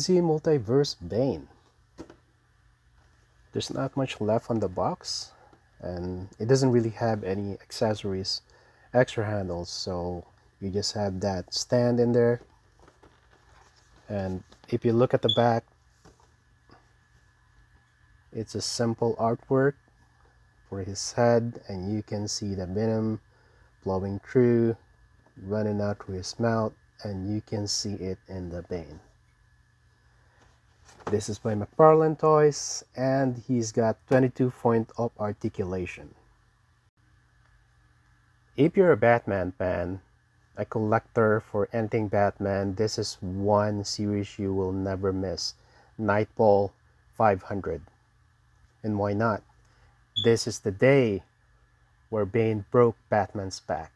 DC Multiverse Bane. There's not much left on the box, and it doesn't really have any accessories, extra handles, so you just have that stand in there. And if you look at the back, it's a simple artwork for his head, and you can see the venom flowing through, running out through his mouth, and you can see it in the Bane. This is by McFarlane Toys, and he's got 22-point of articulation. If you're a Batman fan, a collector for anything Batman, this is one series you will never miss. Knightfall 500. And why not? This is the day where Bane broke Batman's back.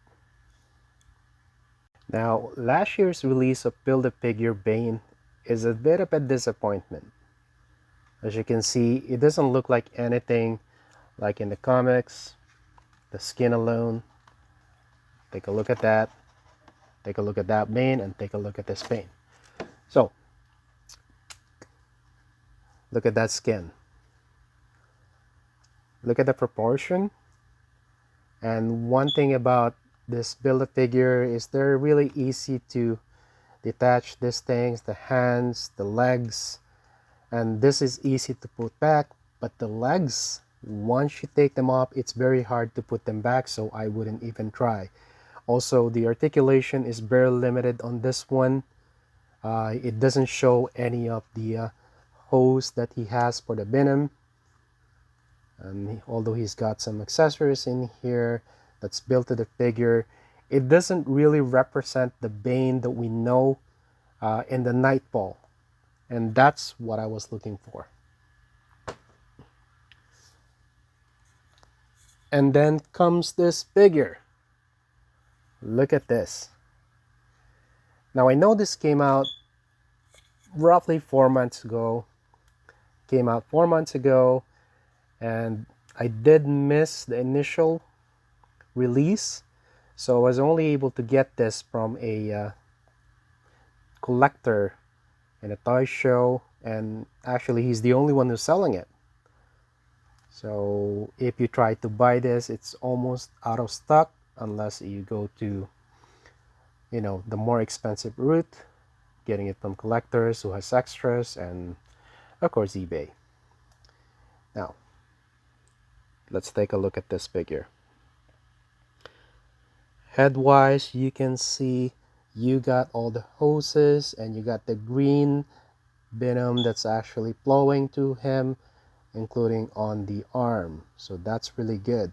Now, last year's release of Build-A-Figure Bane is a bit of a disappointment. As you can see, it doesn't look like anything like in the comics. The skin alone. Take a look at that. Take a look at that Bane, and take a look at this Bane. So, look at that skin. Look at the proportion. And one thing about this Build-A-Figure is they're really easy to detach these things, the hands, the legs, and this is easy to put back, but the legs, once you take them off, it's very hard to put them back, so I wouldn't even try. Also, the articulation is very limited on this one. It doesn't show any of the hose that he has for the venom. Although he's got some accessories in here that's built to the figure, it doesn't really represent the Bane that we know in the Knightfall, and that's what I was looking for. And then comes this figure. Look at this. Now I know this came out roughly 4 months ago. Came out 4 months ago, and I did miss the initial release, so I was only able to get this from a collector in a toy show, and actually he's the only one who's selling it. So if you try to buy this, it's almost out of stock unless you go to, you know, the more expensive route, getting it from collectors who has extras, and of course eBay. Now let's take a look at this figure. Head-wise, you can see you got all the hoses, and you got the green venom that's actually flowing to him, including on the arm. So that's really good.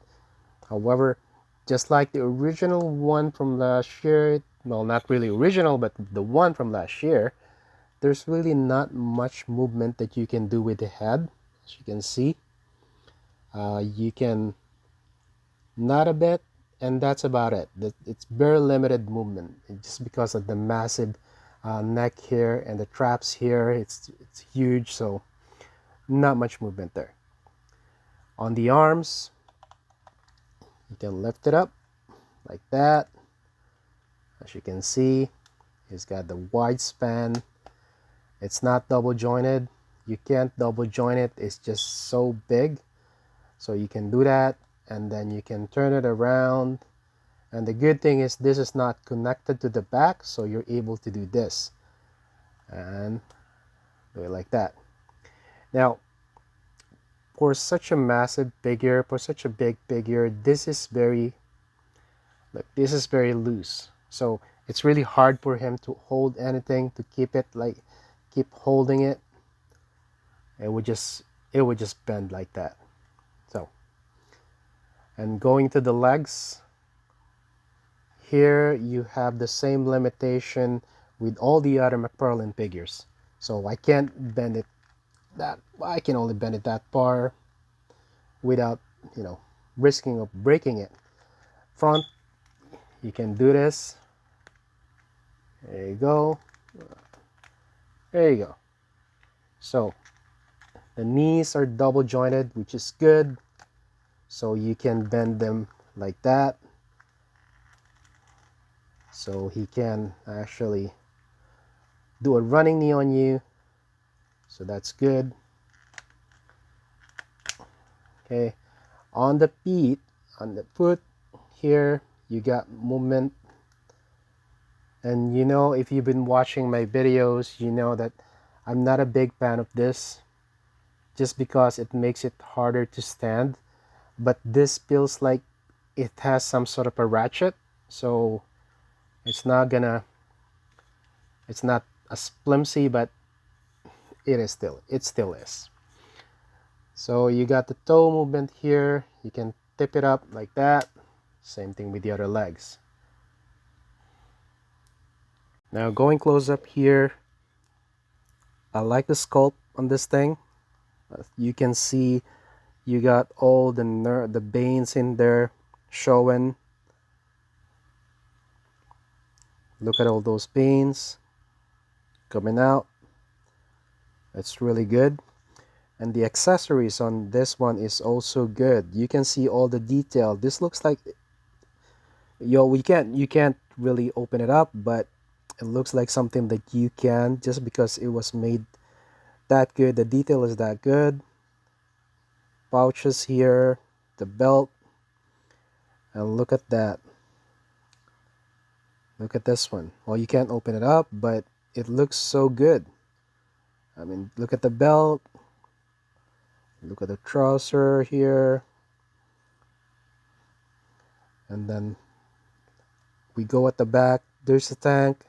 However, just like the original one from last year, well, not really original, but the one from last year, there's really not much movement that you can do with the head. As you can see, you can not a bit, and that's about it. It's very limited movement, just because of the massive neck here and the traps here. It's huge, so not much movement there. On the arms, you can lift it up like that. As you can see, he's got the wide span. It's not double jointed. You can't double joint it, it's just so big. So you can do that, and then you can turn it around. And the good thing is this is not connected to the back, so you're able to do this and do it like that. Now, for such a massive figure, for such a big figure, this is very loose. So it's really hard for him to hold anything, to keep it like, keep holding it. It would just bend like that. So, and going to the legs, here you have the same limitation with all the other McFarlane figures. So I can't bend it that, I can only bend it that far without, you know, risking of breaking it. Front, you can do this. There you go. There you go. So the knees are double jointed, which is good. So you can bend them like that. So he can actually do a running knee on you, So that's good. Okay, on the feet, on the foot here, you got movement. And you know, if you've been watching my videos, you know that I'm not a big fan of this, just because it makes it harder to stand. But this feels like it has some sort of a ratchet, so it's not gonna, it's not as flimsy, but it still is. So you got the toe movement here. You can tip it up like that. Same thing with the other legs. Now going close up here, I like the sculpt on this thing. You can see you got all the veins in there showing. Look at all those veins coming out. It's really good. And the accessories on this one is also good. You can see all the detail. This looks like, you can't really open it up, but it looks like something that you can, just because it was made that good. The detail is that good. Pouches here, the belt, and look at that. Look at this one. Well, you can't open it up, but it looks so good. I mean, look at the belt. Look at the trouser here. And then we go at the back. There's the tank.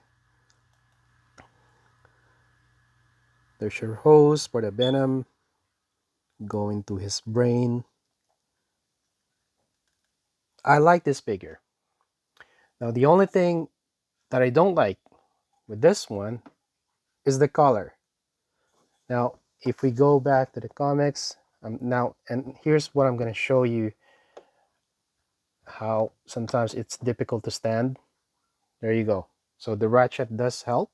There's your hose for the venom going to his brain. I like this figure. Now, the only thing that I don't like with this one is the color. Now, if we go back to the comics, now, and here's what I'm going to show you, how sometimes it's difficult to stand. There you go. So the ratchet does help.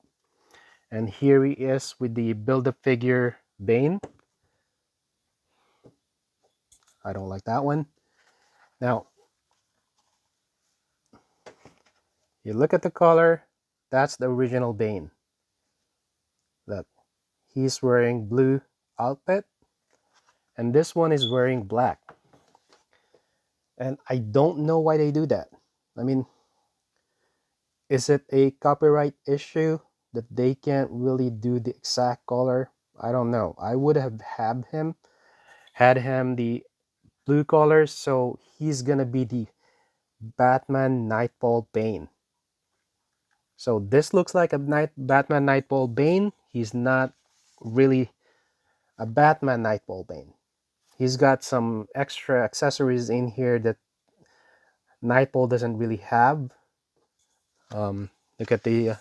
And here he is with the Build-A-Figure Bane. I don't like that one. Now, you look at the color, that's the original Bane. Look, he's wearing blue outfit, and this one is wearing black. And I don't know why they do that. I mean, is it a copyright issue that they can't really do the exact color? I don't know. I would have had him the blue colors, so he's gonna be the Batman Knightfall Bane. So this looks like a Batman Knightfall Bane. He's not really a Batman Knightfall Bane. He's got some extra accessories in here that Nightfall doesn't really have. Um, look at the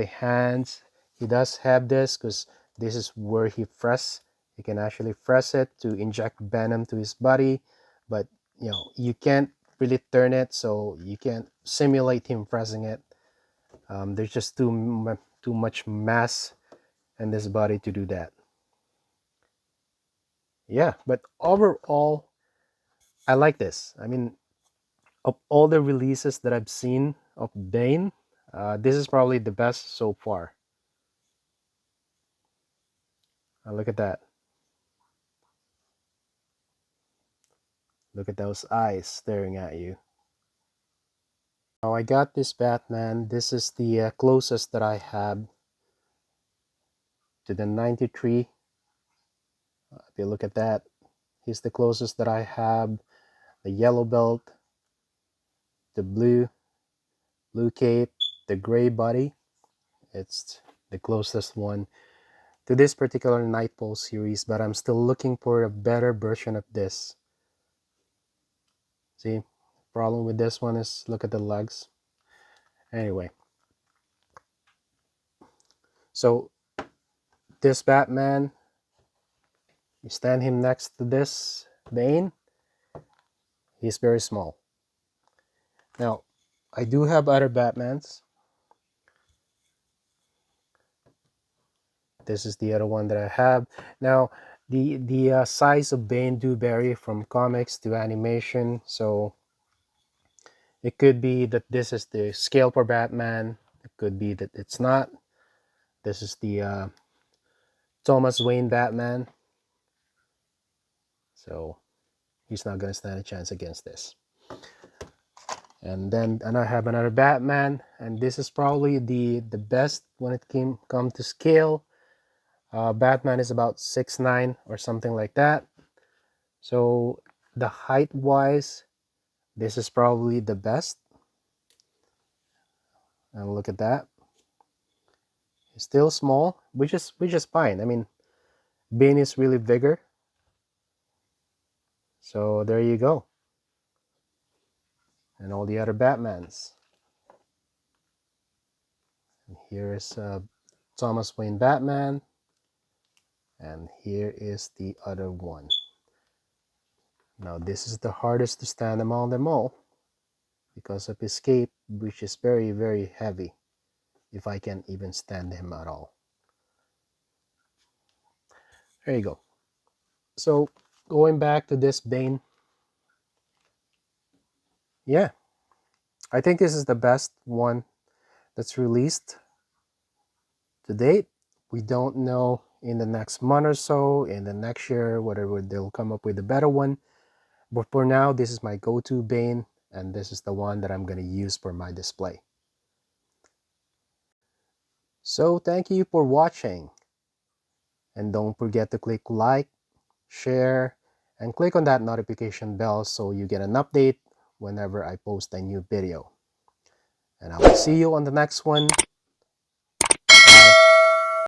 hands. He does have this because this is where he frees. He can actually freeze it to inject venom to his body, but you know, you can't really turn it, so you can't simulate him freezing it. There's just too much mass in this body to do that. Yeah, but overall, I like this. I mean, of all the releases that I've seen of Bane, this is probably the best so far. Look at that. Look at those eyes staring at you. Now I got this Batman. This is the closest that I have to the 93. If you look at that, he's the closest that I have. The yellow belt, the blue cape, the gray body. It's the closest one to this particular Nightfall series, but I'm still looking for a better version of this. See, problem with this one is look at the legs. Anyway, so this Batman, you stand him next to this Bane, he's very small. Now, I do have other Batmans. This is the other one that I have. Now, the size of Bane do vary from comics to animation, so it could be that this is the scale for Batman. It could be that it's not. This is the Thomas Wayne Batman. So he's not gonna stand a chance against this. And then I have another Batman, and this is probably the best when it come to scale. Batman is about 6'9" or something like that. So the height wise, this is probably the best. And look at that. It's still small, which is fine. I mean, Bane is really bigger. So there you go. And all the other Batmans. And here is Thomas Wayne Batman. And here is the other one. Now this is the hardest to stand among them all because of his cape, which is very, very heavy, if I can even stand him at all. There you go. So going back to this Bane, yeah, I think this is the best one that's released to date. We don't know in the next month or so, in the next year, whatever, they'll come up with a better one. But for now, this is my go-to Bane, and this is the one that I'm going to use for my display. So thank you for watching. And don't forget to click like, share, and click on that notification bell so you get an update whenever I post a new video. And I will see you on the next one.